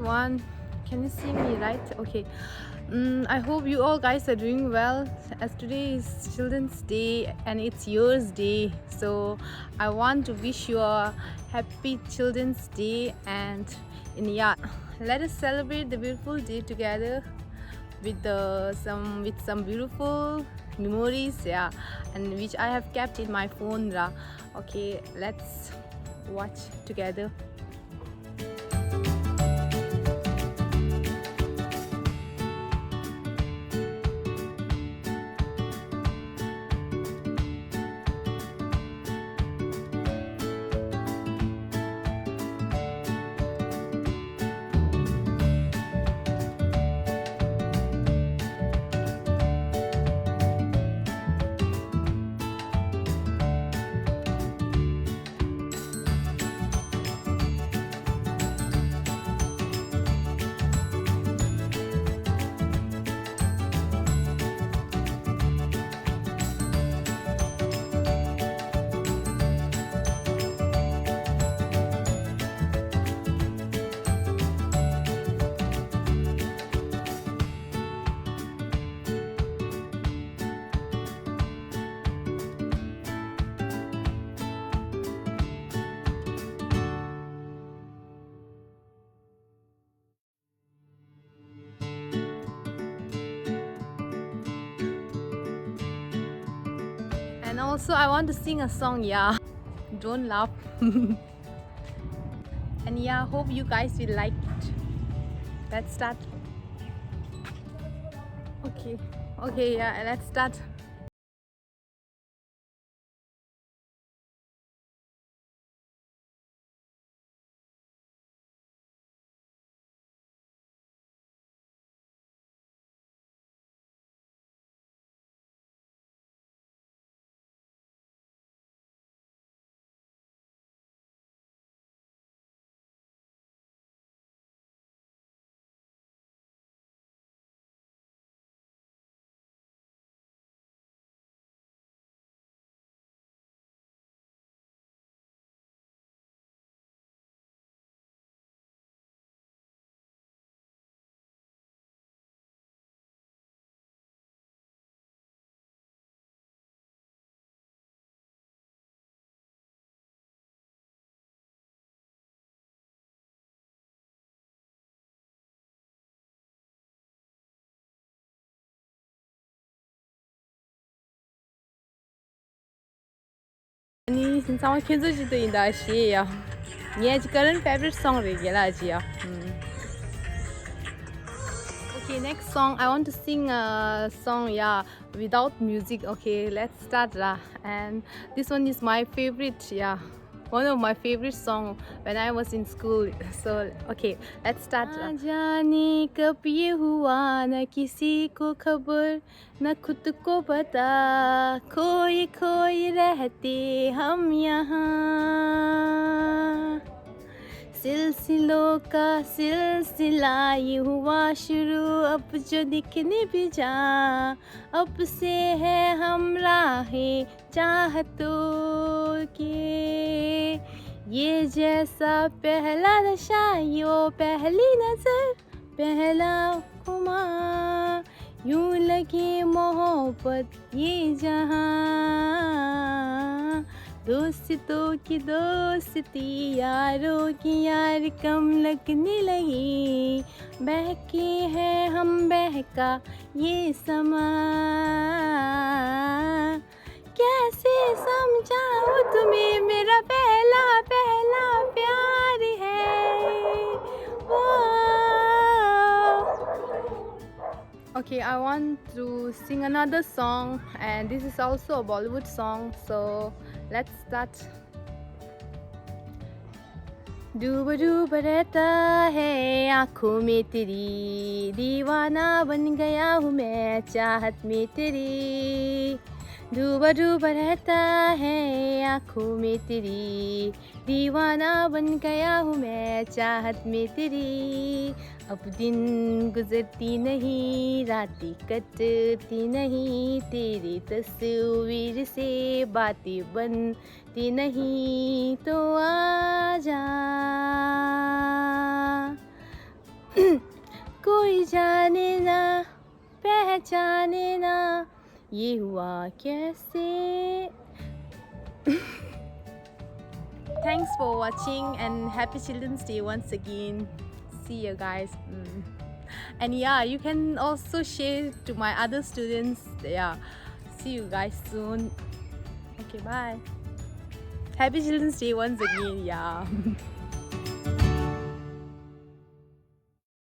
everyone. Can you see me, right? Okay. I hope you all guys are doing well, as today is Children's Day and it's yours day. So I want to wish you a happy Children's Day, and yeah, let us celebrate the beautiful day together with some beautiful memories, yeah, and which I have kept in my phone. Okay, let's watch together. And also I want to sing a song, yeah. Don't laugh. And yeah, hope you guys will like it. Let's start. Okay, yeah, let's start. 아니 진짜 켜져지도 인다 시야. 얘 current favorite song regela ajiya. Okay, next song I want to sing a song, yeah, without music. Okay, let's start and this one is my favorite, yeah, one of my favorite song when I was in school. So okay, let's start. ना जाने कब ये हुआ, न किसी को खबर, न खुद को पता, खोए खोए रहते हम यहाँ, सिलसिलों का सिलसिला ये हुआ शुरू, अब जो दिखने भी जा, अब से है हम राहें चाहतों के, ये जैसा पहला नशा, यो पहली नजर, पहला खुमार, यूं लगे मोहब्बत ये जहां, दोस्तों की दोस्ती, यारों की यार कम लगने लगी, बहके हैं हम बहका ये समा, कैसे समझाऊं तुम्हें मेरा पहला पहला प्यार है वो. Okay, I want to sing another song, and this is also a Bollywood song, so let's start. डूबा डूबा रहता है आँखों में तेरी, दीवाना बन गया हूँ मैं चाहत में तेरी, डूबा डूबा रहता है आँखों में तेरी, दीवाना बन गया हूँ मैं चाहत में तेरी, अब दिन गुजरती नहीं, रातें कटती नहीं, तेरी तस्वीर से बातें बनती नहीं, तो आजा कोई जाने ना पहचाने ना ये हुआ कैसे. Thanks for watching and happy Children's Day once again. See you guys. And yeah, you can also share to my other students. Yeah, see you guys soon. Okay, bye. Happy Children's Day once again. Yeah.